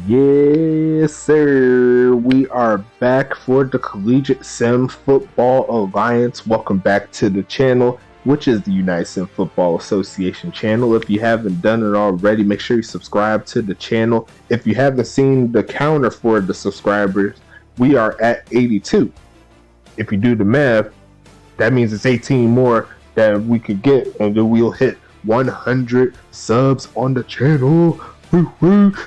Yes, sir. We are back for the Collegiate Sim Football Alliance. Welcome back to the channel, which is the United Sim Football Association channel. If you haven't done it already, make sure you subscribe to the channel. If you haven't seen the counter for the subscribers, we are at 82. If you do the math, that means it's 18 more that we could get, and then we'll hit 100 subs on the channel.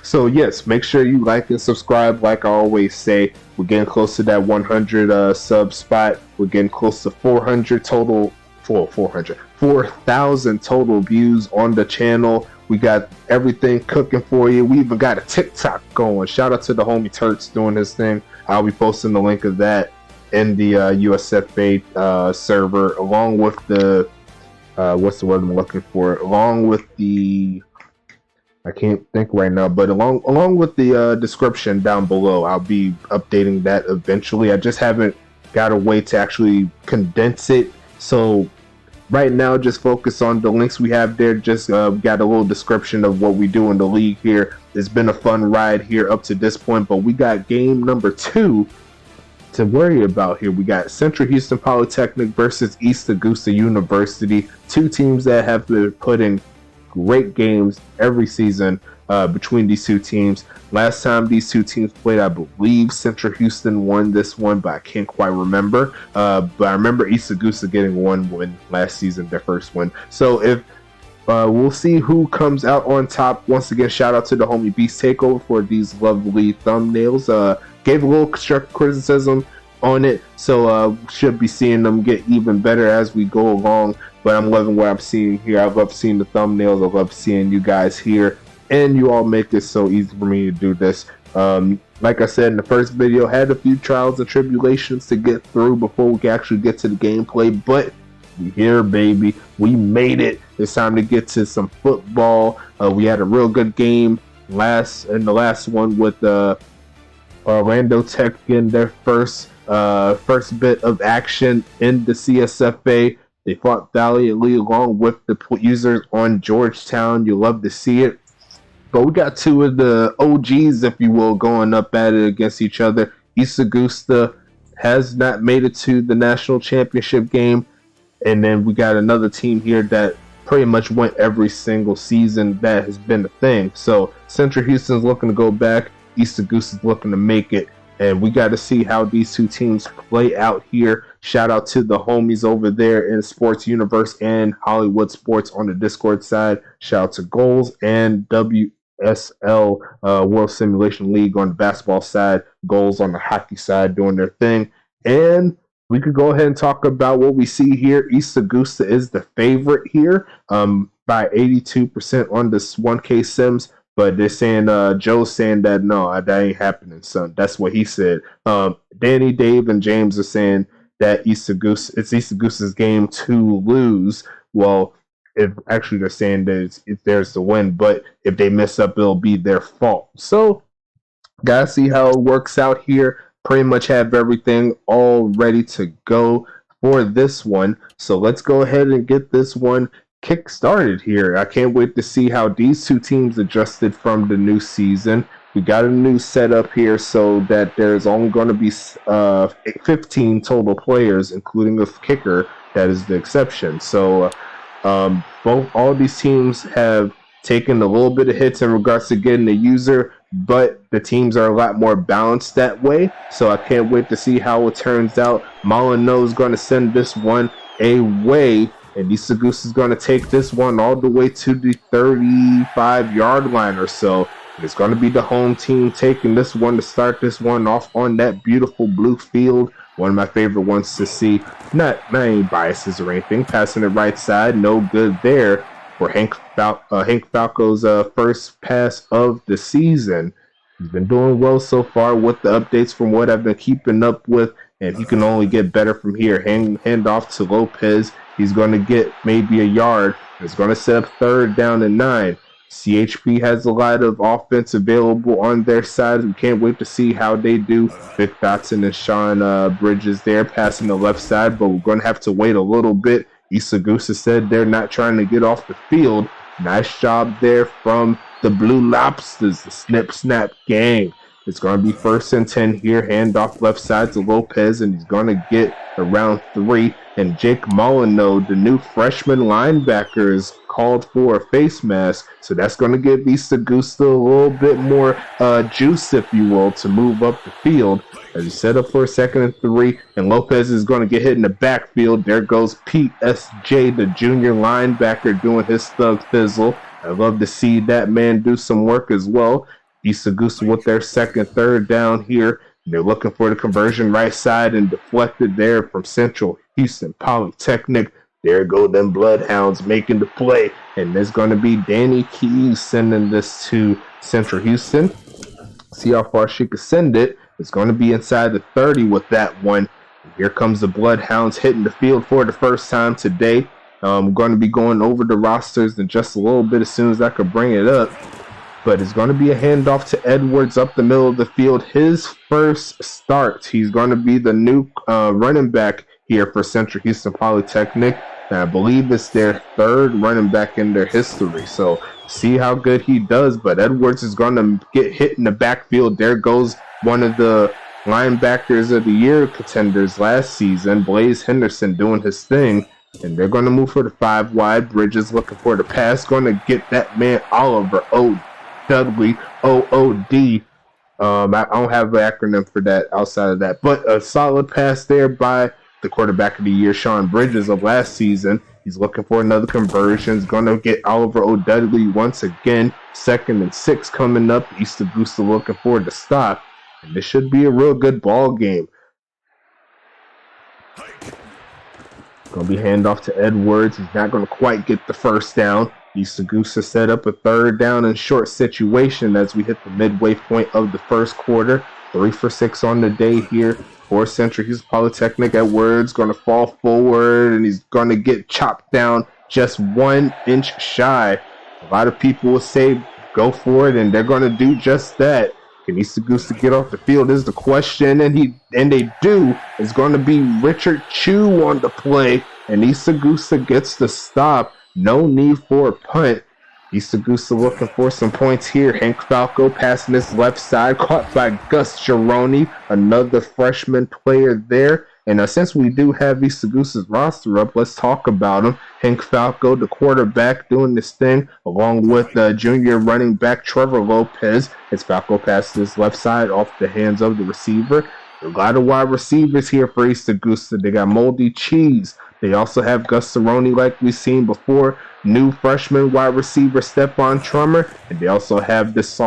So yes, make sure you like and subscribe. Like I always say, we're getting close to that 100 sub spot. We're getting close to 400 total, 4,000 total views on the channel. We got everything cooking for you. We even got a TikTok going. Shout out to the homie Turks doing his thing. I'll be posting the link of that in the USFA server, along with the what's the word I'm looking for? Along with the, I can't think right now, but along with the description down below, I'll be updating that eventually. I just haven't got a way to actually condense it. So right now, just focus on the links we have there. Just got a little description of what we do in the league here. It's been a fun ride here up to this point, but we got game number 2 to worry about here. We got Central Houston Polytechnic versus East Augusta University. Two teams that have been putting great games every season between these two teams. Last time these two teams played, I believe Central Houston won this one, but I can't quite remember. But I remember East Augusta getting one win last season, their first win. So if we'll see who comes out on top. Once again, shout out to the homie Beast Takeover for these lovely thumbnails. Gave a little constructive criticism on it, so should be seeing them get even better as we go along. But I'm loving what I'm seeing here. I love seeing the thumbnails. I love seeing you guys here, and you all make it so easy for me to do this. Like I said in the first video, had a few trials and tribulations to get through before we can actually get to the gameplay, but we here, baby. We made it. It's time to get to some football. We had a real good game in the last one with Orlando Tech getting their first bit of action in the CSFA. They fought valiantly along with the users on Georgetown. You love to see it. But we got two of the OGs, if you will, going up at it against each other. East Augusta has not made it to the national championship game. And then we got another team here that pretty much went every single season. That has been a thing. So Central Houston's looking to go back. East Augusta's looking to make it. And we got to see how these two teams play out here. Shout out to the homies over there in Sports Universe and Hollywood Sports on the Discord side. Shout out to Goals and WSL World Simulation League on the basketball side. Goals on the hockey side doing their thing. And we could go ahead and talk about what we see here. East Augusta is the favorite here by 82% on this 1K Sims. But they're saying, Joe's saying that, no, that ain't happening, son. That's what he said. Danny, Dave, and James are saying that it's East Augusta's game to lose. Well, if actually they're saying that it's theirs to win, but if they mess up, it'll be their fault. So, gotta see how it works out here. Pretty much have everything all ready to go for this one. So let's go ahead and get this one kick started here. I can't wait to see how these two teams adjusted from the new season. We got a new setup here so that there's only going to be 15 total players, including a kicker. That is the exception. So all these teams have taken a little bit of hits in regards to getting a user, but the teams are a lot more balanced that way. So I can't wait to see how it turns out. Molyneux is going to send this one away. And East Augusta is going to take this one all the way to the 35-yard line or so. It's going to be the home team taking this one to start this one off on that beautiful blue field. One of my favorite ones to see. Not any biases or anything. Passing it right side, no good there for Hank Falco's first pass of the season. He's been doing well so far with the updates from what I've been keeping up with, and he can only get better from here. Hand off to Lopez. He's going to get maybe a yard. It's going to set up 3rd down and 9. CHP has a lot of offense available on their side. We can't wait to see how they do. Vic Dotson and Sean Bridges there passing the left side, but we're going to have to wait a little bit. East Augusta said they're not trying to get off the field. Nice job there from the Blue Lobsters, the Snip Snap Gang. It's going to be 1st and 10 here. Handoff left side to Lopez, and he's going to get around 3. And Jake Molyneux, the new freshman linebacker, is called for a face mask. So that's going to give East Augusta a little bit more juice, if you will, to move up the field. As he set up for a 2nd and 3, and Lopez is going to get hit in the backfield. There goes Pete S.J., the junior linebacker, doing his thug fizzle. I love to see that man do some work as well. East Augusta with their 2nd, 3rd down here. They're looking for the conversion right side and deflected there from Central Houston Polytechnic. There go them Bloodhounds making the play. And there's going to be Danny Keys sending this to Central Houston. See how far she can send it. It's going to be inside the 30 with that one. Here comes the Bloodhounds hitting the field for the first time today. I'm going to be going over the rosters in just a little bit as soon as I could bring it up. But it's going to be a handoff to Edwards up the middle of the field. His first start. He's going to be the new running back here for Central Houston Polytechnic. And I believe it's their 3rd running back in their history. So see how good he does. But Edwards is going to get hit in the backfield. There goes one of the linebackers of the year contenders last season, Blaze Henderson, doing his thing. And they're going to move for the 5 wide. Bridges looking for the pass. Going to get that man Oliver Dudley, OOD. I don't have an acronym for that outside of that. But a solid pass there by the quarterback of the year, Sean Bridges, of last season. He's looking for another conversion. He's going to get Oliver O'Dudley once again. 2nd and 6 coming up. East Augusta looking for the stop. And this should be a real good ball game. Going to be handoff to Edwards. He's not going to quite get the first down. East Augusta set up a 3rd down and short situation as we hit the midway point of the first quarter. 3 for 6 on the day here for Central Houston Polytechnic. Edwards going to fall forward, and he's going to get chopped down just 1 inch shy. A lot of people will say go for it, and they're going to do just that. Can East Augusta get off the field is the question, and they do. It's going to be Richard Chu on the play, and East Augusta gets the stop. No need for a punt. East Augusta looking for some points here. Hank Falco passing this left side, caught by Gus Gironi, another freshman player there. And since we do have East Augusta's roster up, let's talk about him. Hank Falco, the quarterback, doing this thing, along with junior running back Trevor Lopez. As Falco passes his left side off the hands of the receiver. A lot of wide receivers here for East Augusta. They got Moldy Cheese. They also have Gus Cerrone, like we've seen before. New freshman wide receiver Stephon Trummer. And they also have this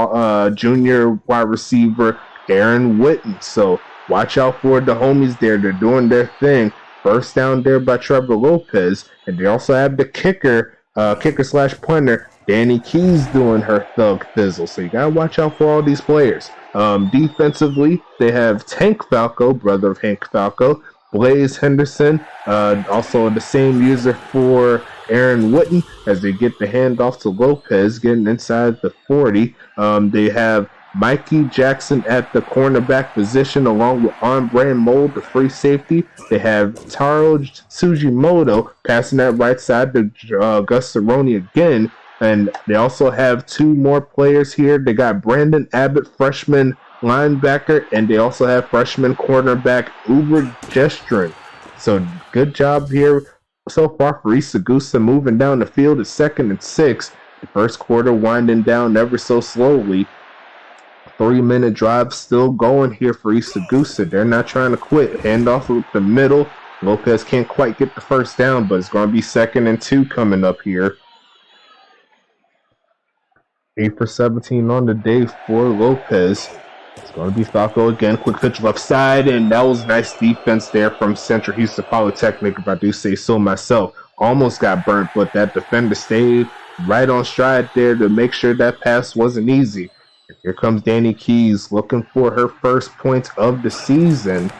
junior wide receiver Aaron Witten. So watch out for the homies there. They're doing their thing. First down there by Trevor Lopez. And they also have the kicker slash punter Danny Keys doing her thug fizzle. So you got to watch out for all these players. Defensively, they have Tank Falco, brother of Hank Falco. Blaze Henderson, also the same user for Aaron Witten, as they get the handoff to Lopez, getting inside the 40. They have Mikey Jackson at the cornerback position, along with Andre Mold, the free safety. They have Taro Tsujimoto passing that right side to Gus Cerrone again. And they also have 2 more players here. They got Brandon Abbott, freshman linebacker, and they also have freshman cornerback Uber Gestrin. So good job here so far for East Augusta, moving down the field at 2nd and 6. The first quarter winding down ever so slowly. 3-minute drive still going here for East Augusta. They're not trying to quit. Handoff with the middle. Lopez can't quite get the first down, but it's going to be 2nd and 2 coming up here. 8 for 17 on the day for Lopez. It's going to be Falco again. Quick pitch left side, and that was nice defense there from Central Houston Polytechnic, if I do say so myself. Almost got burnt, but that defender stayed right on stride there to make sure that pass wasn't easy. And here comes Danny Keys looking for her first points of the season.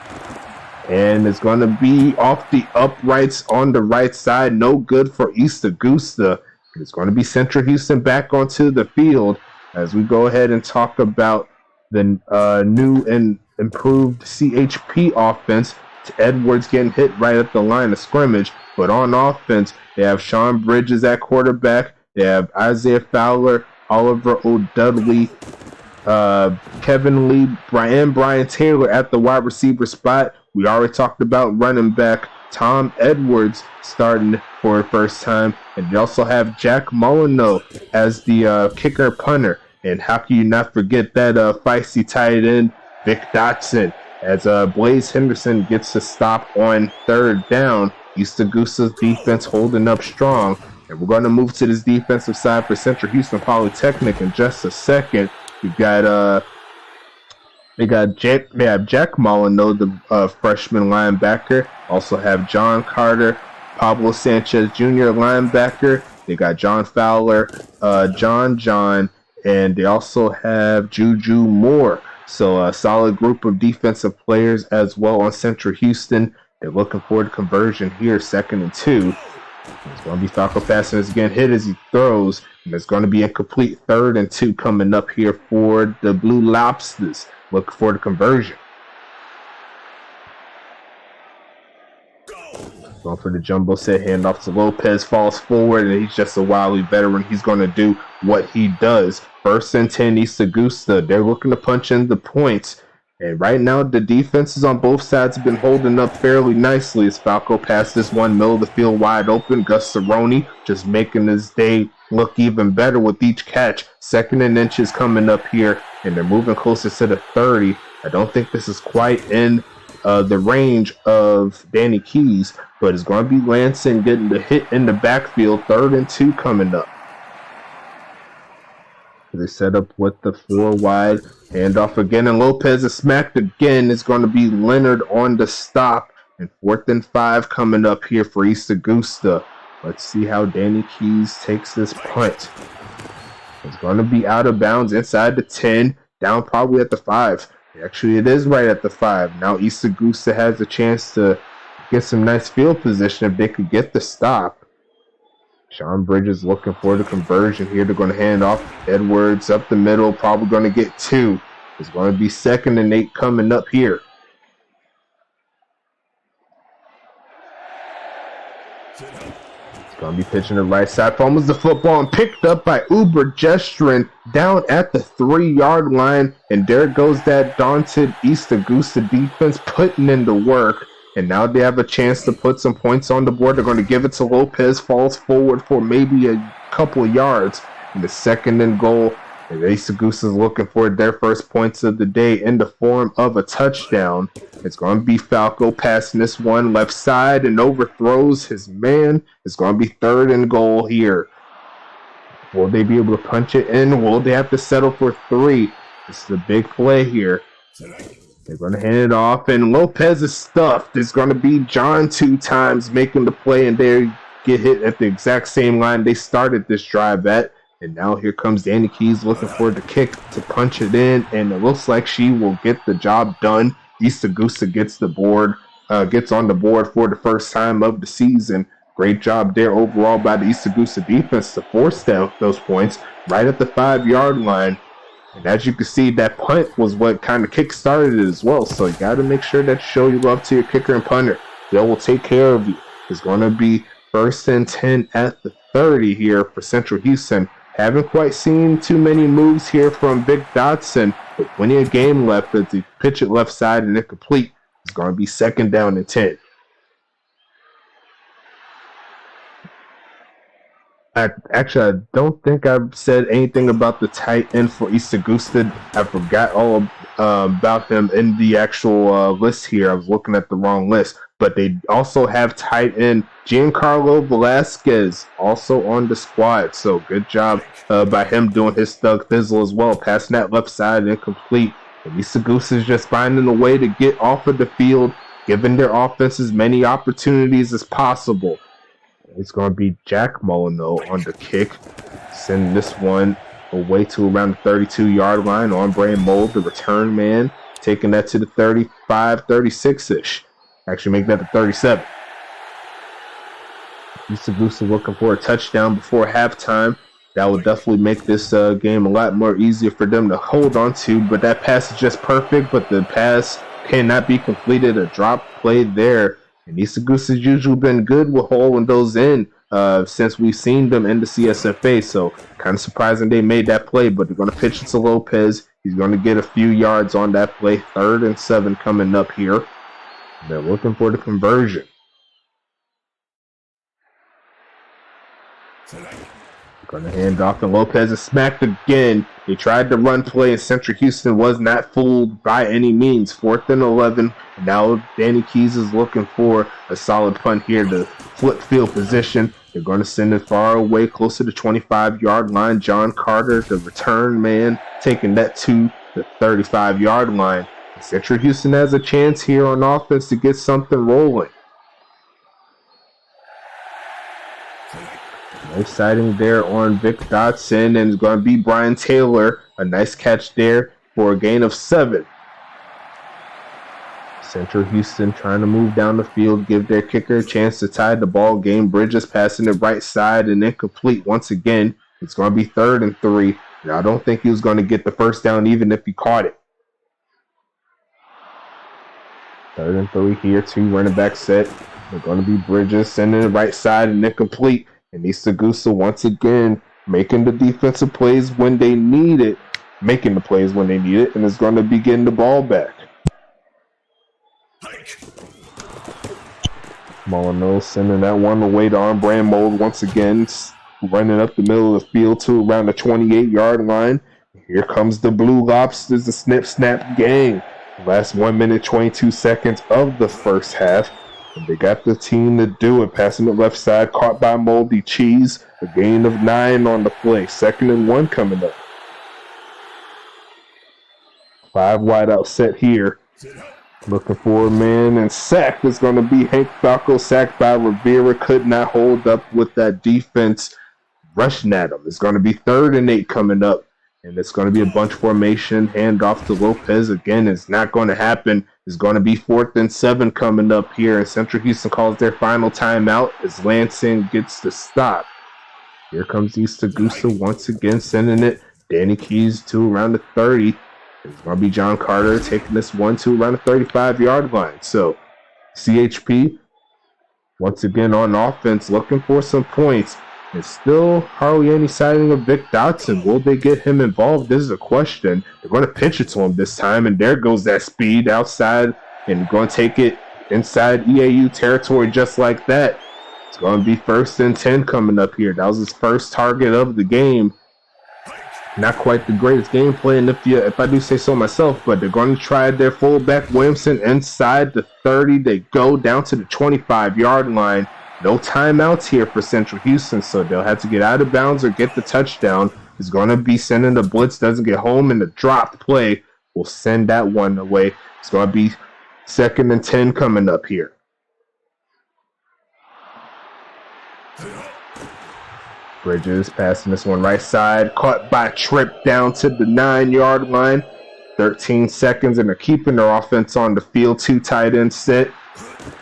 And it's going to be off the uprights on the right side. No good for East Augusta. It's going to be Central Houston back onto the field as we go ahead and talk about the new and improved CHP offense. Edwards getting hit right at the line of scrimmage. But on offense, they have Sean Bridges at quarterback. They have Isaiah Fowler Oliver O'Dudley, Kevin Lee, Brian Taylor at the wide receiver spot. We already talked about running back Tom Edwards starting for the first time. And you also have Jack Molyneux as the kicker punter. And how can you not forget that feisty tight end, Vic Dotson, as Blaze Henderson gets to stop on third down. East Augusta's defense holding up strong. And we're going to move to this defensive side for Central Houston Polytechnic in just a second. We've got Jack Molyneux, the freshman linebacker. Also have John Carter, Pablo Sanchez Jr. linebacker. They got John Fowler, John, and they also have Juju Moore. So a solid group of defensive players as well on Central Houston. They're looking for the conversion here, 2nd and 2. It's going to be Falco passing this again, hit as he throws. And it's going to be incomplete 3rd and 2 coming up here for the Blue Lobsters. Looking for the conversion. Going for the jumbo set, handoff to Lopez, falls forward, and he's just a wily veteran. He's going to do what he does. 1st and 10, East Augusta. They're looking to punch in the points. And right now, the defenses on both sides have been holding up fairly nicely as Falco passed this one, middle of the field wide open. Gus Cerrone just making his day look even better with each catch. 2nd and inches coming up here, and they're moving closer to the 30. I don't think this is quite in the range of Danny Keys, but it's going to be Lanson getting the hit in the backfield. 3rd and 2 coming up. They set up with the 4 wide handoff again, and Lopez is smacked again. It's going to be Leonard on the stop, and 4th and 5 coming up here for East Augusta. Let's see how Danny Keys takes this punt. It's going to be out of bounds inside the 10, down probably at the 5. Actually, it is right at the 5. Now East Augusta has a chance to get some nice field position if they could get the stop. Sean Bridges looking for the conversion here. They're going to hand off Edwards up the middle, probably going to get 2. It's going to be 2nd and 8 coming up here. Going to be pitching the right side, fumbles the football and picked up by Uber Gestrin down at the 3-yard line. And there goes that daunted East Augusta defense putting in the work. And now they have a chance to put some points on the board. They're going to give it to Lopez, falls forward for maybe a couple of yards. And the 2nd and goal. And East Augusta is looking for their first points of the day in the form of a touchdown. It's going to be Falco passing this one left side and overthrows his man. It's going to be 3rd and goal here. Will they be able to punch it in? Will they have to settle for 3? This is a big play here. They're going to hand it off, and Lopez is stuffed. It's going to be John 2 times making the play, and they get hit at the exact same line they started this drive at. And now here comes Danny Keys looking for the kick to punch it in, and it looks like she will get the job done. East Augusta gets on the board for the first time of the season. Great job there overall by the East Augusta defense to force those points right at the 5-yard line. And as you can see, that punt was what kind of kick-started it as well. So you got to make sure that you show your love to your kicker and punter. They will take care of you. It's going to be 1st and 10 at the 30 here for Central Houston. Haven't quite seen too many moves here from Vic Dotson, with plenty of game left as he pitch it left side and incomplete. It's going to be 2nd down and 10. I don't think I've said anything about the tight end for East Augusta. I forgot all about him in the actual list here. I was looking at the wrong list. But they also have tight end Giancarlo Velasquez also on the squad. So good job by him doing his thug thizzle as well. Passing that left side incomplete. And East Augusta is just finding a way to get off of the field, giving their offense as many opportunities as possible. It's going to be Jack Molyneux on the kick. Send this one away to around the 32-yard line. Ombre Mold, the return man, taking that to the 35, 36-ish. Actually making that to 37. East Augusta looking for a touchdown before halftime. That will definitely make this game a lot more easier for them to hold on to. But that pass is just perfect, but the pass cannot be completed. A drop play there. And East Augusta's usually been good with holding those in. since we've seen them in the CSFA. So kind of surprising they made that play, but they're going to pitch it to Lopez. He's going to get a few yards on that play. 3rd and 7 coming up here. They're looking for the conversion. Going to hand off, and Lopez is smacked again. They tried the run play, and Central Houston was not fooled by any means. 4th and 11. Now Danny Keys is looking for a solid punt here to flip field position. They're going to send it far away, close to the 25-yard line. John Carter, the return man, taking that to the 35-yard line. Central Houston has a chance here on offense to get something rolling. Nice sighting there on Vic Dotson, and it's going to be Brian Taylor. A nice catch there for a gain of 7. Central Houston trying to move down the field, give their kicker a chance to tie the ball game. Bridges passing it right side and incomplete once again. It's going to be 3rd and 3. Now, I don't think he was going to get the first down even if he caught it. 3rd and 3 here, 2 running back set. They're going to be Bridges sending it right side and incomplete. And Augusta once again making the defensive plays when they need it, and it's going to be getting the ball back. Molyneux sending that one away to Armbrand Mold once again, running up the middle of the field to around the 28-yard line. Here comes the Blue Lobsters, the snip-snap gang. Last 1 minute, 22 seconds of the first half. And they got the team to do it. Passing the left side, caught by Moldy Cheese. A gain of 9 on the play. 2nd and 1 coming up. 5 wide out set here. Looking for a man, and sacked is going to be Hank Falco, sacked by Rivera. Could not hold up with that defense rushing at him. It's going to be 3rd and 8 coming up. And it's going to be a bunch formation. Hand off to Lopez. Again, it's not going to happen. It's going to be 4th and 7 coming up here. And Central Houston calls their final timeout as Lansing gets the stop. Here comes East Augusta once again, sending it. Danny Keys to around the 30. It's going to be John Carter taking this one to around the 35-yard line. So CHP, once again on offense, looking for some points. And still hardly any sighting of Vic Dotson. Will they get him involved? This is a question. They're going to pitch it to him this time, and there goes that speed outside and going to take it inside EAU territory just like that. It's going to be 1st and 10 coming up here. That was his first target of the game. Not quite the greatest gameplay, and if I do say so myself, but they're going to try their fullback Williamson inside the 30. They go down to the 25-yard line. No timeouts here for Central Houston, so they'll have to get out of bounds or get the touchdown. It's going to be sending the blitz, doesn't get home, and the dropped play will send that one away. It's going to be 2nd and 10 coming up here. Bridges passing this one right side, caught by Tripp down to the 9-yard line. 13 seconds, and they're keeping their offense on the field. 2 tight ends set.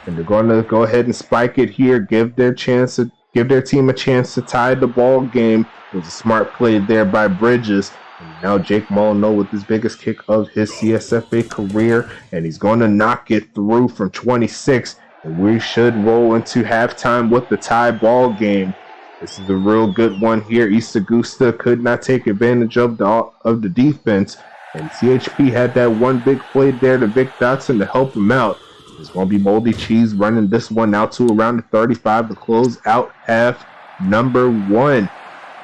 And they're going to go ahead and spike it here, give their team a chance to tie the ball game. It was a smart play there by Bridges. And now Jake Molyneux with his biggest kick of his CSFA career, and he's going to knock it through from 26. And we should roll into halftime with the tie ball game. This is a real good one here. East Augusta could not take advantage of the defense, and CHP had that one big play there to Vic Dotson to help him out. It's going to be Moldy Cheese running this one out to around the 35 to close out half number 1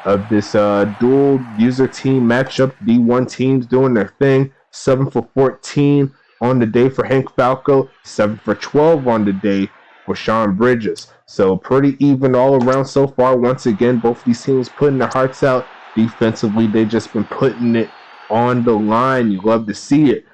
of this dual user team matchup. D1 teams doing their thing. 7 for 14 on the day for Hank Falco. 7 for 12 on the day for Sean Bridges. So pretty even all around so far. Once again, both these teams putting their hearts out. Defensively, they've just been putting it on the line. You love to see it.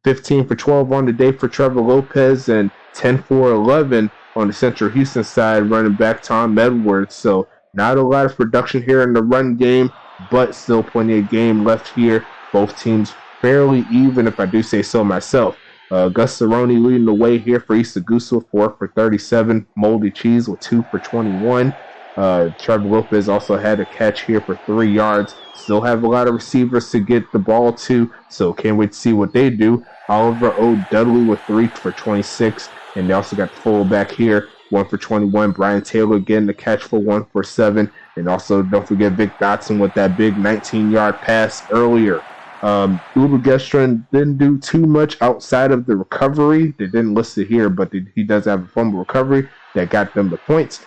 15 for 12 on the day for Trevor Lopez, and 10 for 11 on the Central Houston side, running back Tom Edwards. So not a lot of production here in the run game, but still plenty of game left here. Both teams fairly even, if I do say so myself. Gus Cerrone leading the way here for East Augusta, 4 for 37. Moldy Cheese with 2 for 21. Trevor Lopez also had a catch here for 3 yards. Still have a lot of receivers to get the ball to, so can't wait to see what they do. Oliver O. Dudley with 3 for 26, and they also got the fullback here 1 for 21. Brian Taylor getting the catch for 1 for 7. And also, don't forget Vic Dotson with that big 19-yard pass earlier. Uber Gestrin didn't do too much outside of the recovery. They didn't list it here, but he does have a fumble recovery that got them the points.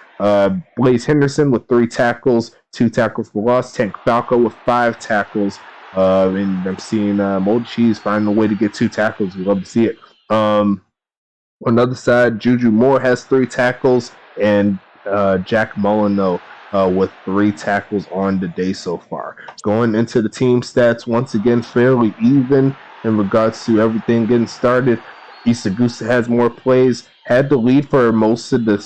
Blaze Henderson with 3 tackles, 2 tackles for loss. Tank Falco with 5 tackles. And I'm seeing Mold Cheese finding a way to get 2 tackles. We love to see it. On the other side, Juju Moore has 3 tackles, and Jack Molyneux with 3 tackles on the day so far. Going into the team stats, once again, fairly even in regards to everything getting started. East Augusta has more plays, had the lead for most of the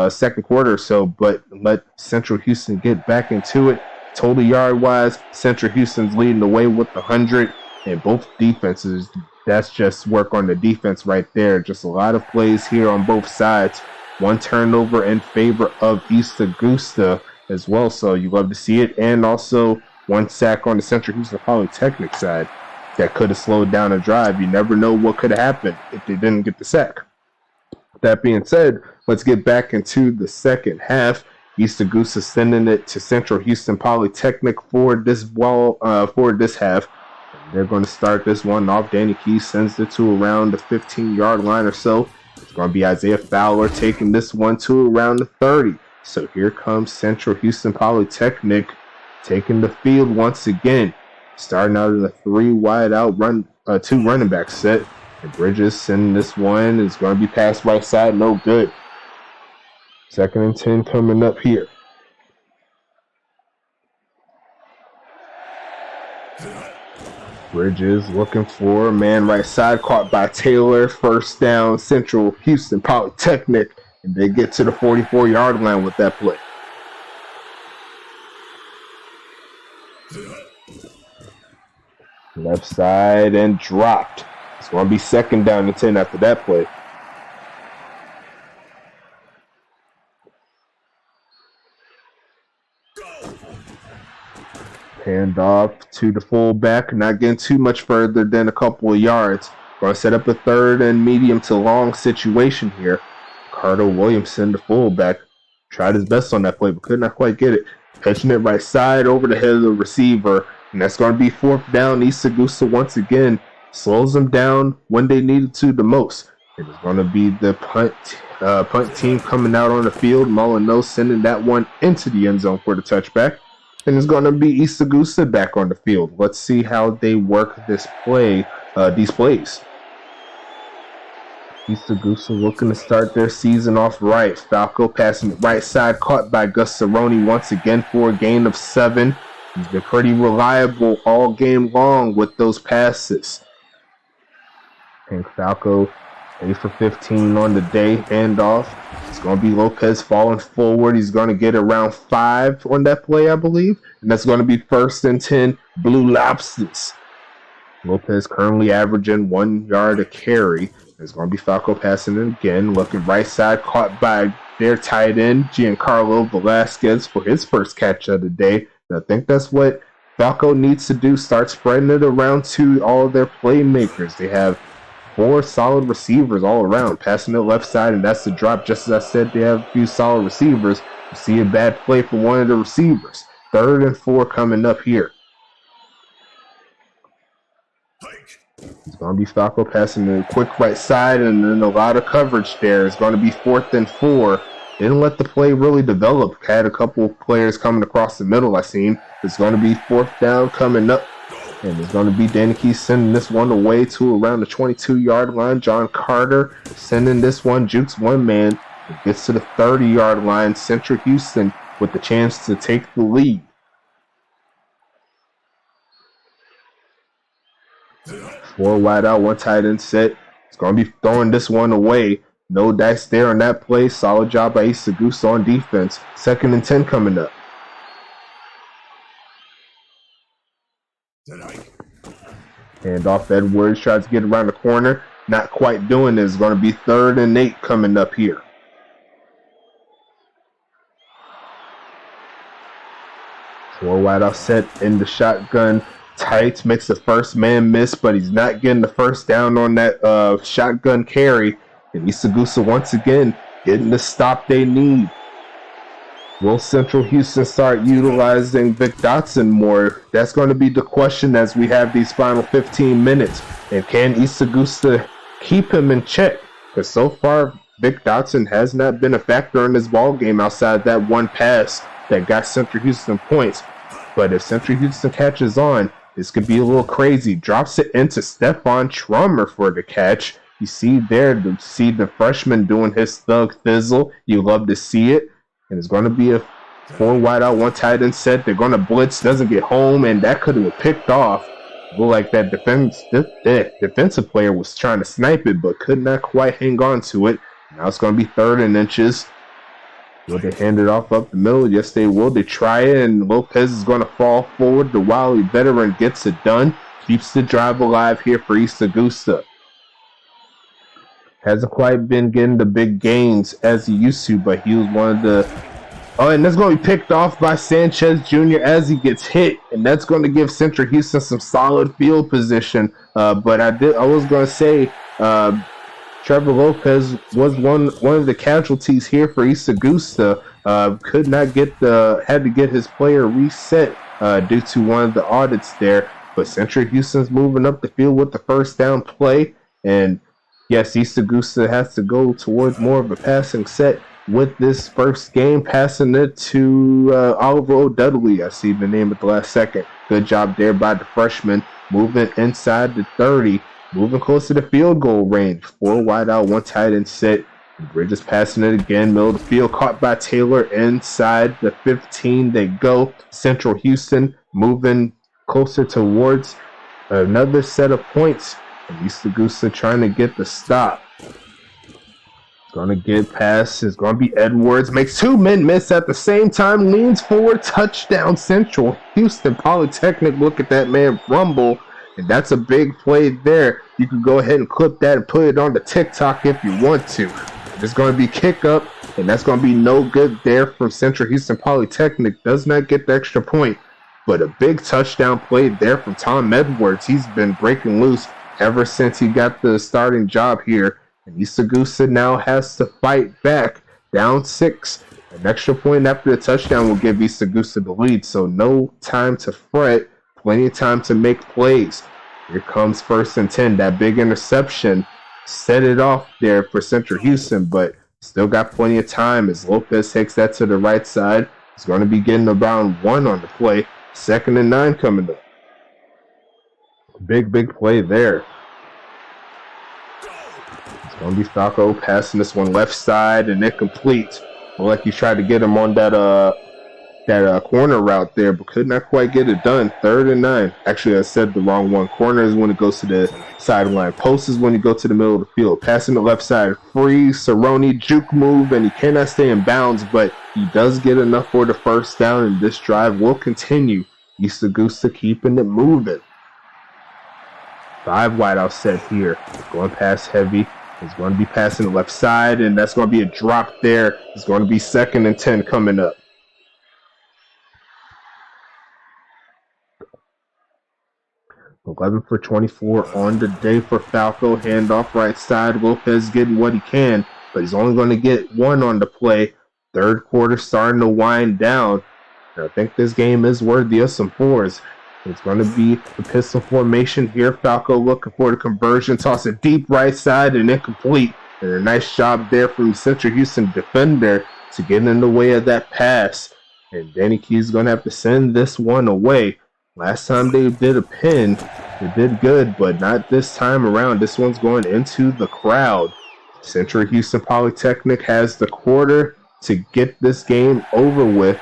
second quarter or so, but let Central Houston get back into it. Total yard-wise, Central Houston's leading the way with 100, and both defenses, that's just work on the defense right there. Just a lot of plays here on both sides. 1 turnover in favor of East Augusta as well, so you love to see it. And also 1 sack on the Central Houston Polytechnic side that could have slowed down a drive. You never know what could have happened if they didn't get the sack. That being said, let's get back into the second half. East Augusta sending it to Central Houston Polytechnic for this half. They're going to start this one off. Danny Key sends it to around the 15-yard line or so. It's going to be Isaiah Fowler taking this one to around the 30. So here comes Central Houston Polytechnic taking the field once again. Starting out in a 3 wide out run, 2 running back set. And Bridges sending this one. Is going to be passed right side. No good. 2nd and 10 coming up here. Bridges looking for a man right side, caught by Taylor. 1st down, Central Houston Polytechnic. And they get to the 44-yard line with that play. Left side and dropped. It's going to be 2nd down and 10 after that play. Hand off to the fullback, not getting too much further than a couple of yards. Going to set up a 3rd and medium to long situation here. Carter Williamson, the fullback, tried his best on that play, but could not quite get it. Pitching it right side over the head of the receiver, and that's going to be 4th down. East Augusta once again slows them down when they needed to the most. It is going to be the punt team coming out on the field. Molyneux sending that one into the end zone for the touchback. And it's going to be East Augusta back on the field. Let's see how they work these plays. East Augusta looking to start their season off right. Falco passing it right side, caught by Gus Cerrone once again for a gain of 7. He's been pretty reliable all game long with those passes. And Falco 8 for 15 on the day. Handoff. It's going to be Lopez falling forward. He's going to get around 5 on that play, I believe. And that's going to be 1st and 10, Blue Lobsters. Lopez currently averaging 1 yard a carry. It's going to be Falco passing it again. Looking right side, caught by their tight end, Giancarlo Velasquez, for his first catch of the day. And I think that's what Falco needs to do. Start spreading it around to all of their playmakers. They have 4 solid receivers all around, passing it left side, and that's the drop. Just as I said, they have a few solid receivers. You see a bad play from one of the receivers. 3rd and 4 coming up here. It's going to be Falco passing a quick right side, and then a lot of coverage there. It's going to be 4th and 4. Didn't let the play really develop. Had a couple of players coming across the middle, I seen. It's going to be 4th down coming up. And it's going to be Danny Key sending this one away to around the 22-yard line. John Carter sending this one, jukes one man. It gets to the 30-yard line. Central Houston with the chance to take the lead. Four wide out, 1 tight end set. It's going to be throwing this one away. No dice there on that play. Solid job by East Augusta on defense. 2nd and 10 coming up. Hand off Edwards, tries to get around the corner. Not quite doing this. It's going to be 3rd and 8 coming up here. Four wide out set in the shotgun. Tight makes the first man miss, but he's not getting the first down on that shotgun carry. And East Augusta once again getting the stop they need. Will Central Houston start utilizing Vic Dotson more? That's going to be the question as we have these final 15 minutes. And can East Augusta keep him in check? Because so far, Vic Dotson has not been a factor in this ball game outside that one pass that got Central Houston points. But if Central Houston catches on, this could be a little crazy. Drops it into Stephon Trummer for the catch. You see the freshman doing his thug thizzle. You love to see it. And it's going to be a 4 wide out, 1 tight end set. They're going to blitz, doesn't get home, and that could have been picked off. It looked like that defensive player was trying to snipe it, but could not quite hang on to it. Now it's going to be 3rd and inches. Will they hand it off up the middle? Yes, they will. They try it, and Lopez is going to fall forward. The wily veteran gets it done. Keeps the drive alive here for East Augusta. Hasn't quite been getting the big gains as he used to, but he was one of the... Oh, and that's going to be picked off by Sanchez Jr. as he gets hit, and that's going to give Central Houston some solid field position. But I was going to say Trevor Lopez was one of the casualties here for East Augusta. Could not get had to get his player reset due to one of the audits there. But Central Houston's moving up the field with the first down play, and yes, East Augusta has to go towards more of a passing set with this first game, passing it to Oliver O'Dudley. I see the name at the last second. Good job there by the freshman. Moving inside the 30, moving close to the field goal range. 4 wide out, 1 tight end set. Bridges passing it again, middle of the field, caught by Taylor inside the 15. They go. Central Houston moving closer towards another set of points. And East Augusta trying to get the stop. Going to get past. It's going to be Edwards. Makes 2 men miss at the same time. Leans forward. Touchdown Central Houston Polytechnic. Look at that man rumble. And that's a big play there. You can go ahead and clip that and put it on the TikTok if you want to. It's going to be kick up. And that's going to be no good there from Central Houston Polytechnic. Does not get the extra point. But a big touchdown play there from Tom Edwards. He's been breaking loose ever since he got the starting job here. And East Augusta now has to fight back, down 6. An extra point after the touchdown will give East Augusta the lead, so no time to fret, plenty of time to make plays. Here comes 1st and 10, that big interception set it off there for Central Houston, but still got plenty of time as Lopez takes that to the right side. He's going to be getting around 1 on the play. 2nd and 9 coming up. Big play there. It's going to be Falco passing this one left side and incomplete. Well, like he tried to get him on that corner route there, but could not quite get it done. 3rd and 9. Actually, I said the wrong one. Corner is when it goes to the sideline. Post is when you go to the middle of the field. Passing the left side. Free Cerrone juke move, and he cannot stay in bounds, but he does get enough for the first down, and this drive will continue. East Augusta keeping it moving. 5 wide out set here. Going past heavy. He's going to be passing the left side, and that's going to be a drop there. It's going to be 2nd and 10 coming up. $11 for 24 on the day for Falco. Handoff right side. Lopez getting what he can, but he's only going to get 1 on the play. 3rd quarter starting to wind down. And I think this game is worthy of some 4s. It's going to be the pistol formation here. Falco looking for the conversion. Toss it deep right side and incomplete. And a nice job there from Central Houston defender to get in the way of that pass. And Danny Key's going to have to send this one away. Last time they did a pin, they did good, but not this time around. This one's going into the crowd. Central Houston Polytechnic has the quarter to get this game over with.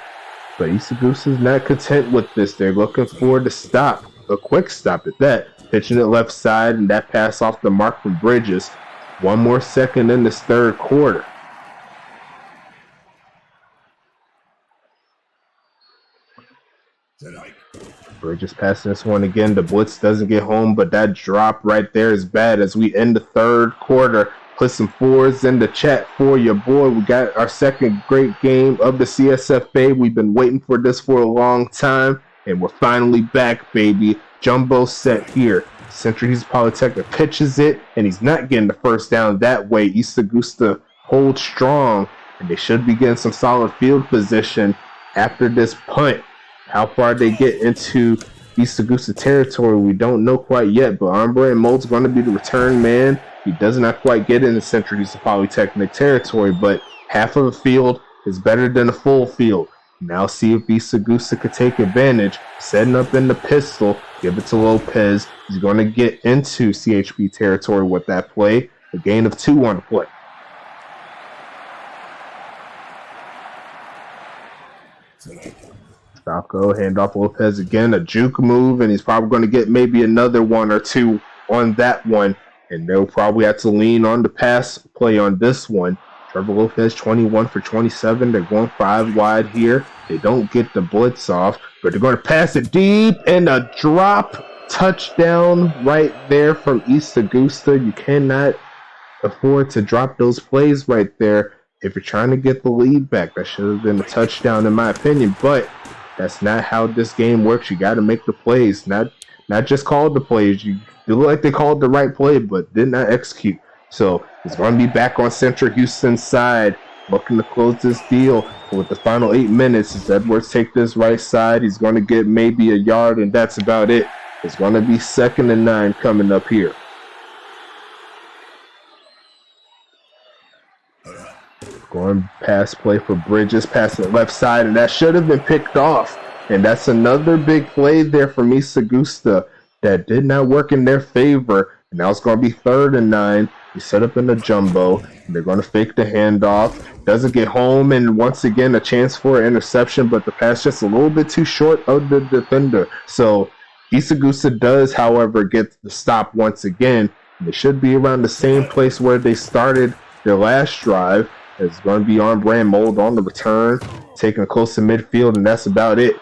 But East Augusta is not content with this. They're looking for the stop, a quick stop at that. Pitching it left side, and that pass off the mark from Bridges. 1 more second in this 3rd quarter. Bridges passing this one again. The blitz doesn't get home, but that drop right there is bad as we end the 3rd quarter. Put some 4s in the chat for your boy. We got our 2nd great game of the CSFA. We've been waiting for this for a long time, and we're finally back, baby. Jumbo set here. Central Houston Polytechnic pitches it, and he's not getting the first down that way. East Augusta hold strong, and they should be getting some solid field position after this punt. How far they get into East Augusta territory, we don't know quite yet, but Ombre and Mold's going to be the return man. He does not quite get into Central Houston Polytechnic territory, but half of the field is better than a full field. Now see if East Augusta could take advantage. Setting up in the pistol, give it to Lopez. He's going to get into CHP territory with that play. A gain of 2 on the play. Falco, handoff Lopez again, a juke move, and he's probably going to get maybe another 1 or 2 on that one. And they'll probably have to lean on the pass play on this one. Trevor Lopez, 21 for 27. They're going 5 wide here. They don't get the blitz off, but they're going to pass it deep, and a drop touchdown right there from East Augusta. You cannot afford to drop those plays right there if you're trying to get the lead back. That should have been a touchdown in my opinion, but that's not how this game works. You got to make the plays, not just call the plays. You look like they called the right play, but did not execute. So it's going to be back on Central Houston's side, looking to close this deal. With the final 8 minutes, as Edwards take this right side, he's going to get maybe a yard, and that's about it. It's going to be 2nd and 9 coming up here. Going pass play for Bridges, pass the left side, and that should have been picked off. And that's another big play there from East Augusta that did not work in their favor. And now it's going to be 3rd and 9. You set up in the jumbo. And they're going to fake the handoff. Doesn't get home, and once again, a chance for an interception, but the pass just a little bit too short of the defender. So East Augusta does, however, get the stop once again. And they should be around the same place where they started their last drive. It's going to be on brand Mold on the return, taking it close to midfield, and that's about it.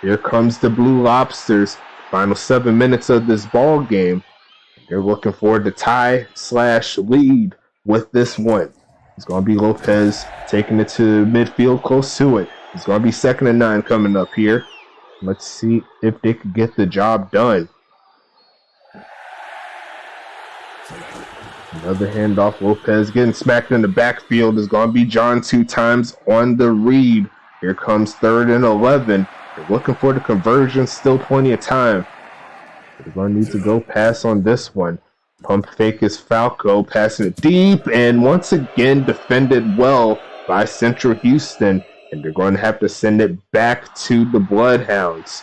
Here comes the Blue Lobsters. Final 7 minutes of this ball game. They're looking for the tie/lead with this one. It's going to be Lopez taking it to midfield, close to it. It's going to be 2nd and 9 coming up here. Let's see if they can get the job done. Another handoff. Lopez getting smacked in the backfield. Is going to be John 2 times on the read. Here comes 3rd and 11. They're looking for the conversion. Still plenty of time. They're going to need to go pass on this one. Pump fake is Falco, passing it deep, and once again defended well by Central Houston. And they're going to have to send it back to the Bloodhounds.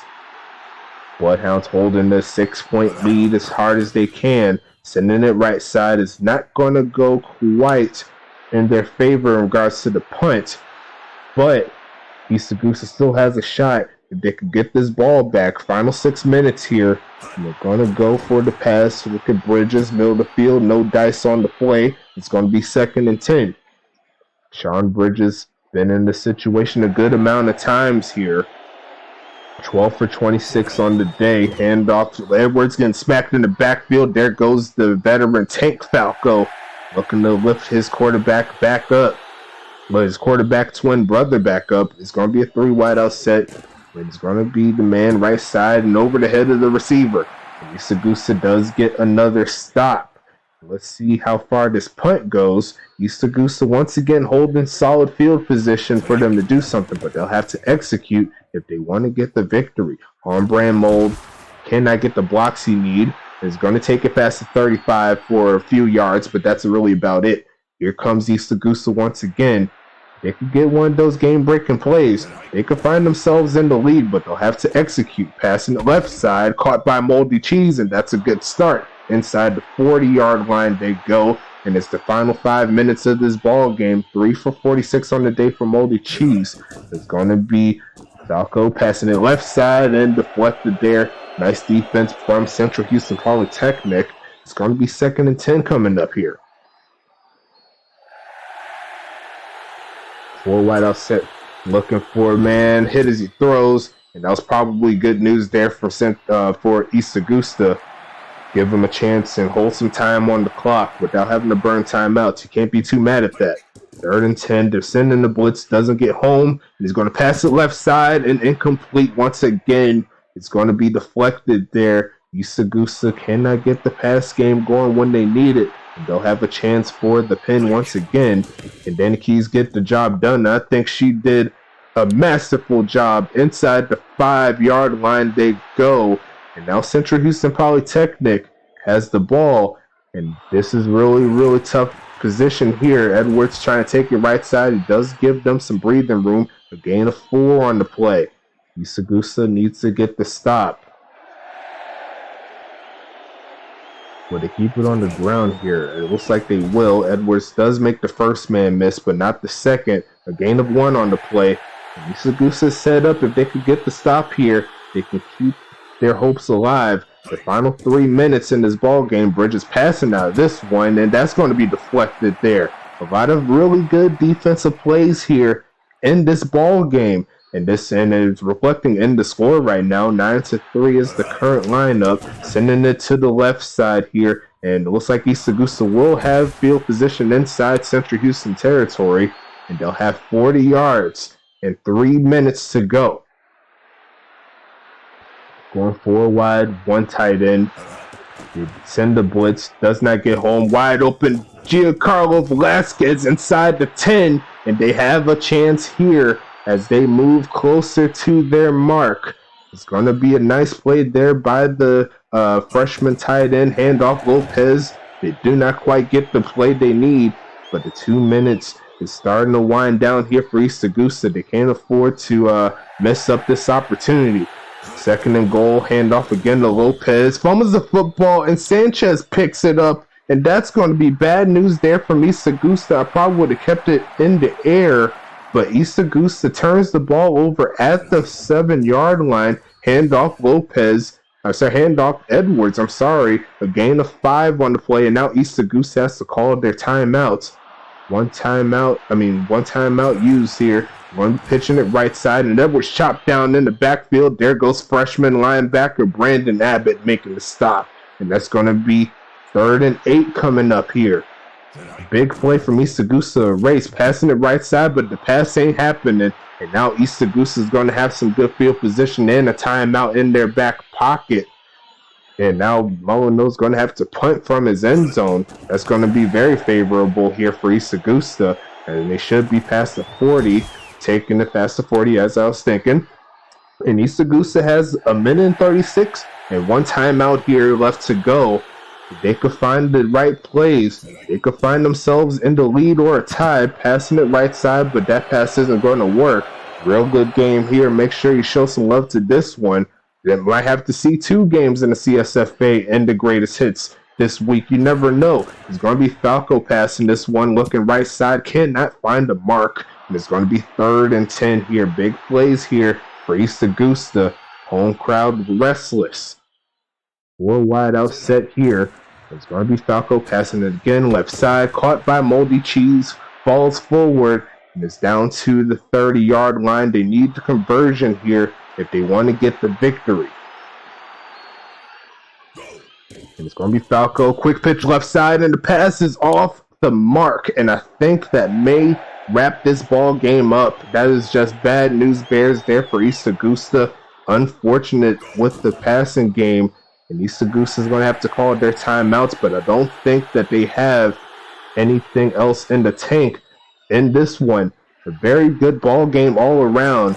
Bloodhounds holding the 6-point lead as hard as they can. Sending it right side is not going to go quite in their favor in regards to the punt. But East Augusta still has a shot if they could get this ball back. Final 6 minutes here. And they're going to go for the pass. Look at Bridges, middle of the field, no dice on the play. It's going to be 2nd and 10. Sean Bridges been in this situation a good amount of times here. 12 for 26 on the day. Handoff to Edwards, getting smacked in the backfield. There goes the veteran Tank Falco, looking to lift his quarterback back up. But his quarterback twin brother back up. It's going to be a 3 wideout set. But it's going to be the man right side and over the head of the receiver. And East Augusta does get another stop. Let's see how far this punt goes. East Augusta once again holding solid field position for them to do something, but they'll have to execute if they want to get the victory. On brand Mold cannot get the blocks he need. Is going to take it past the 35 for a few yards, but that's really about it. Here comes East Augusta once again. They could get one of those game-breaking plays. They could find themselves in the lead, but they'll have to execute. Passing the left side, caught by Moldy Cheese, and that's a good start. Inside the 40-yard line they go, and it's the final 5 minutes of this ball game. 3 for 46 on the day for Moldy Cheese. It's going to be Falco passing it left side and deflected there. Nice defense from Central Houston Polytechnic. It's going to be 2nd and 10 coming up here. 4 wideout set, looking for a man, hit as he throws, and that was probably good news there for East Augusta. Give him a chance and hold some time on the clock without having to burn timeouts. You can't be too mad at that. 3rd and 10, they're sending the blitz, doesn't get home, and he's going to pass it left side and incomplete once again. It's going to be deflected there. East Augusta cannot get the pass game going when they need it. and they'll have a chance for the pin once again. And Danny Keys get the job done. I think she did a masterful job. Inside the 5-yard line they go. And now Central Houston Polytechnic has the ball. And this is really, really tough position here. Edwards trying to take it right side. He does give them some breathing room. A gain of 4 on the play. East Augusta needs to get the stop. Will they keep it on the ground here? It looks like they will. Edwards does make the first man miss, but not the second. A gain of 1 on the play. And East Augusta set up. If they could get the stop here, they can keep their hopes alive. The final 3 minutes in this ball game, Bridges passing out of this one, and that's going to be deflected there. A lot of really good defensive plays here in this ball game, and it's reflecting in the score right now. 9-3 is the current lineup, sending it to the left side here, and it looks like East Augusta will have field position inside Central Houston territory, and they'll have 40 yards and 3 minutes to go. Going 4 wide, 1 tight end. They send the blitz, does not get home. Wide open, Giancarlo Velasquez inside the 10, and they have a chance here as they move closer to their mark. It's going to be a nice play there by the freshman tight end, handoff Lopez. They do not quite get the play they need, but the 2 minutes is starting to wind down here for East Augusta. They can't afford to mess up this opportunity. 2nd and goal, handoff again to Lopez. Fumbles the football, and Sanchez picks it up. And that's going to be bad news there from East Augusta. I probably would have kept it in the air, but East Augusta turns the ball over at the 7-yard line. Handoff Edwards. A gain of 5 on the play, and now East Augusta has to call their timeouts. One timeout used here. One pitching it right side, and Edwards chopped down in the backfield. There goes freshman linebacker Brandon Abbott making the stop, and that's going to be 3rd and 8 coming up here. Big play from East Augusta. Race passing it right side, but the pass ain't happening. And now East Augusta is going to have some good field position and a timeout in their back pocket. And now Molyneux's going to have to punt from his end zone. That's going to be very favorable here for East Augusta. And they should be past the 40, taking it past the 40 as I was thinking. And East Augusta has 1:36 and 1 timeout here left to go. If they could find the right plays, they could find themselves in the lead or a tie, passing it right side, but that pass isn't going to work. Real good game here. Make sure you show some love to this one. They might have to see 2 games in the CSFA and the greatest hits this week. You never know. It's going to be Falco passing this one, looking right side, cannot find the mark. And it's going to be 3rd and 10 here. Big plays here for East Augusta. Home crowd restless. 4 wide out set here. It's going to be Falco passing it again. Left side, caught by Moldy Cheese. Falls forward, and it's down to the 30-yard line. They need the conversion here if they want to get the victory. And it's going to be Falco. Quick pitch left side, and the pass is off the mark. And I think that may wrap this ball game up. That is just bad news bears there for East Augusta. Unfortunate with the passing game. And East Augusta is going to have to call their timeouts, but I don't think that they have anything else in the tank in this one. A very good ball game all around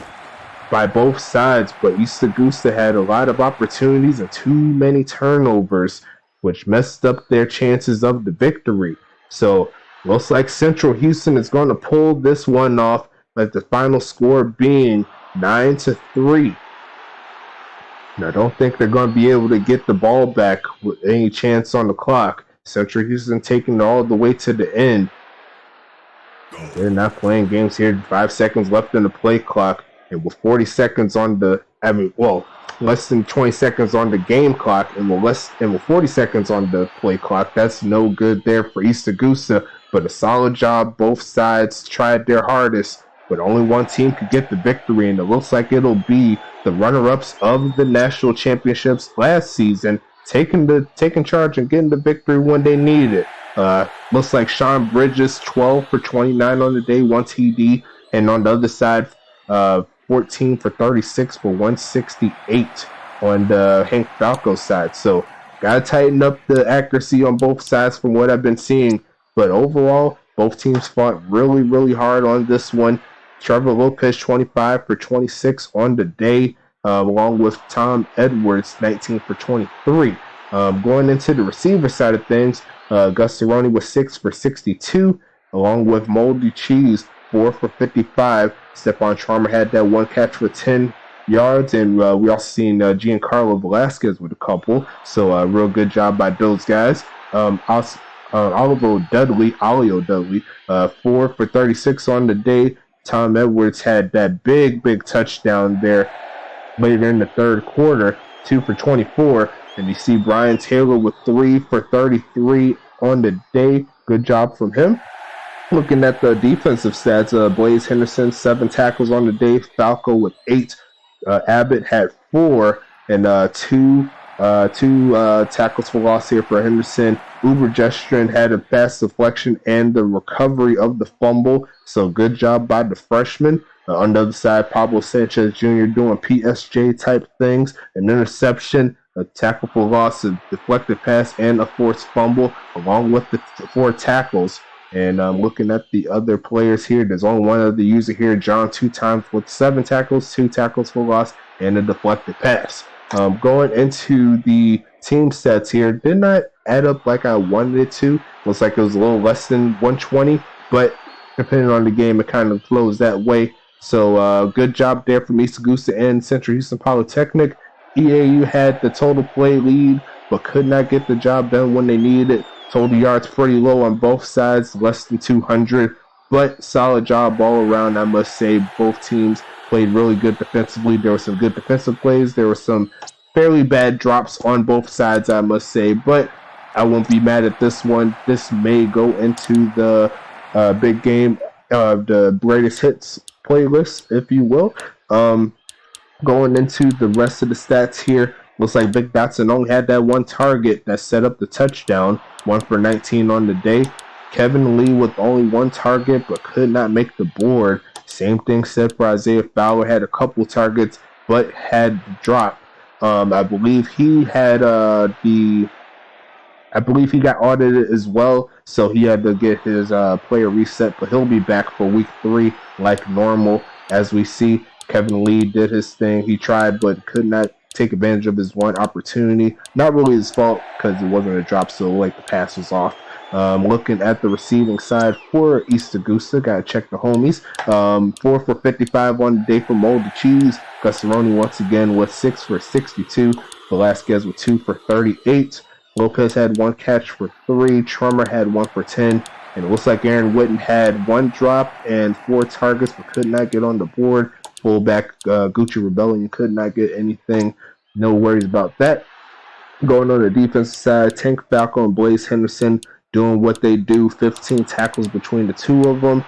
by both sides, but East Augusta had a lot of opportunities and too many turnovers, which messed up their chances of the victory. So looks like Central Houston is going to pull this one off, with the final score being 9-3. And I don't think they're going to be able to get the ball back with any chance on the clock. Central Houston taking it all the way to the end. They're not playing games here. 5 seconds left in the play clock. And with 40 seconds on the, less than 20 seconds on the game clock, and with 40 seconds on the play clock, that's no good there for East Augusta. But a solid job. Both sides tried their hardest, but only one team could get the victory, and it looks like it'll be the runner-ups of the national championships last season, taking charge and getting the victory when they needed it. Looks like Sean Bridges, 12 for 29 on the day, 1 TD, and on the other side, 14 for 36 for 168 on the Hank Falco side. So Gotta tighten up the accuracy on both sides from what I've been seeing. But overall, both teams fought really, really hard on this one. Trevor Lopez, 25 for 26 on the day, along with Tom Edwards, 19 for 23. Going into the receiver side of things, Augusta was 6 for 62, along with Moldy Cheese, 4 for 55. Stephon Charmer had that one catch for 10 yards, and we also seen Giancarlo Velasquez with a couple. So real good job by those guys. Alio Dudley, 4 for 36 on the day. Tom Edwards had that big touchdown there later in the third quarter, 2 for 24. And you see Brian Taylor with 3 for 33 on the day. Good job from him. Looking at the defensive stats, Blaze Henderson, 7 tackles on the day. Falco with 8. Abbott had 4, and two tackles for loss here for Henderson. Uber Gestrin had a pass deflection and the recovery of the fumble. So good job by the freshman. On the other side, Pablo Sanchez Jr. doing PSJ type things. An interception, a tackle for loss, a deflected pass, and a forced fumble, along with the 4 tackles. And looking at the other players here, there's only one other user here, John, 2 times with 7 tackles, 2 tackles for loss, and a deflected pass. Going into the team stats here, did not add up like I wanted it to. Looks like it was a little less than 120, but depending on the game, it kind of flows that way. So good job there from East Augusta and Central Houston Polytechnic. EAU had the total play lead, but could not get the job done when they needed it. Total yards pretty low on both sides, less than 200, but solid job all around, I must say. Both teams played really good defensively. There were some good defensive plays. There were some fairly bad drops on both sides, I must say, but I won't be mad at this one. This may go into the big game, the greatest hits playlist, if you will. Going into the rest of the stats here, looks like Vic Dotson only had that one target that set up the touchdown, 1 for 19 on the day. Kevin Lee with only 1 target but could not make the board. Same thing said for Isaiah Fowler, had a couple targets but had dropped. I believe he had he got audited as well, so he had to get his player reset, but he'll be back for week 3 like normal. As we see, Kevin Lee did his thing. He tried but could not take advantage of his one opportunity. Not really his fault because it wasn't a drop so late, the pass was off. Looking at the receiving side for East Augusta, gotta check the homies. 4 for 55 on the day for Moldy Cheese. Gusaroni once again with 6 for 62. Velasquez with 2 for 38. Lopez had 1 catch for 3. Trummer had 1 for 10. And it looks like Aaron Witten had 1 drop and 4 targets but could not get on the board. Fullback Gucci Rebellion could not get anything. No worries about that. Going on the defensive side, Tank Falco and Blaze Henderson doing what they do. 15 tackles between the two of them.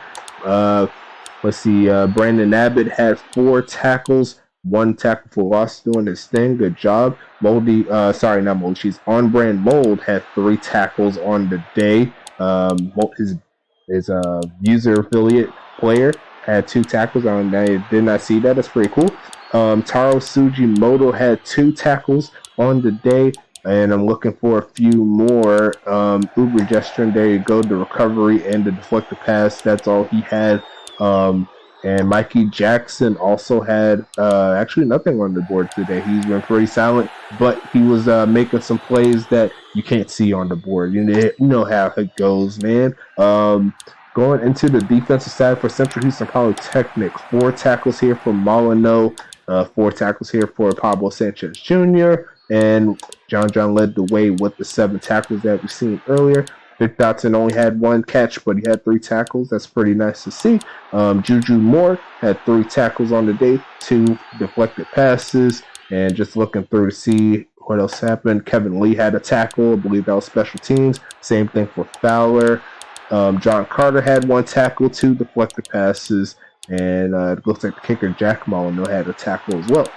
Let's see. Brandon Abbott had 4 tackles, 1 tackle for loss, doing his thing. Good job. On Brand Mold had 3 tackles on the day. His user affiliate player had 2 tackles. I did not see that. That's pretty cool. Taro Sujimoto had 2 tackles on the day, and I'm looking for a few more. Uber Gestrin, there you go, the recovery and the deflected pass. That's all he had. And Mikey Jackson also had actually nothing on the board today. He's been pretty silent, but he was making some plays that you can't see on the board. You know how it goes, man. Going into the defensive side for Central Houston Polytechnic, 4 tackles here for Molyneux, 4 tackles here for Pablo Sanchez Jr., and John led the way with the 7 tackles that we've seen earlier. Vic Dotson only had 1 catch, but he had 3 tackles. That's pretty nice to see. Juju Moore had 3 tackles on the day, 2 deflected passes, and just looking through to see what else happened. Kevin Lee had a tackle. I believe that was special teams. Same thing for Fowler. John Carter had 1 tackle, 2 deflected passes, and it looks like the kicker Jack Molyneux had a tackle as well.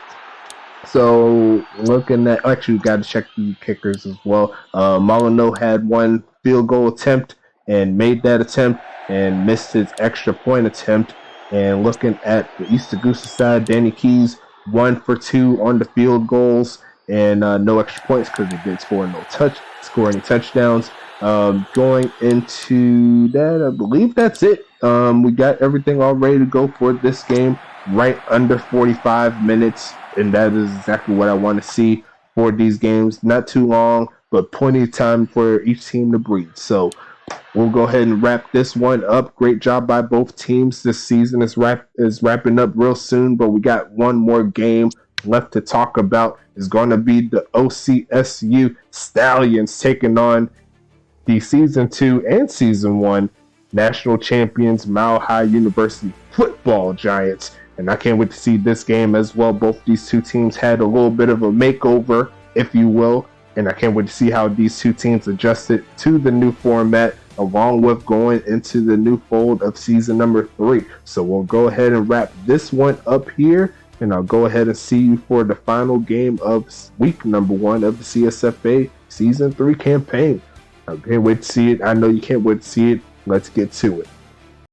So looking at, actually, we got to check the kickers as well. Molyneux had 1 field goal attempt and made that attempt and missed his extra point attempt. And looking at the East Augusta side, Danny Keys 1 for 2 on the field goals. and no extra points because they didn't score any touchdowns. Going into that, I believe that's it. We got everything all ready to go for this game, right under 45 minutes, and that is exactly what I want to see for these games. Not too long, but plenty of time for each team to breathe. So we'll go ahead and wrap this one up. Great job by both teams. This season is wrapping up real soon, but we got one more game left to talk about. It's going to be the OCSU Stallions taking on the Season 2 and Season 1 national champions Mile High University football Giants. And I can't wait to see this game as well. Both these two teams had a little bit of a makeover, if you will. And I can't wait to see how these two teams adjusted to the new format, along with going into the new fold of season number 3. So we'll go ahead and wrap this one up here. And I'll go ahead and see you for the final game of week number 1 of the CSFA Season 3 campaign. I can't wait to see it. I know you can't wait to see it. Let's get to it.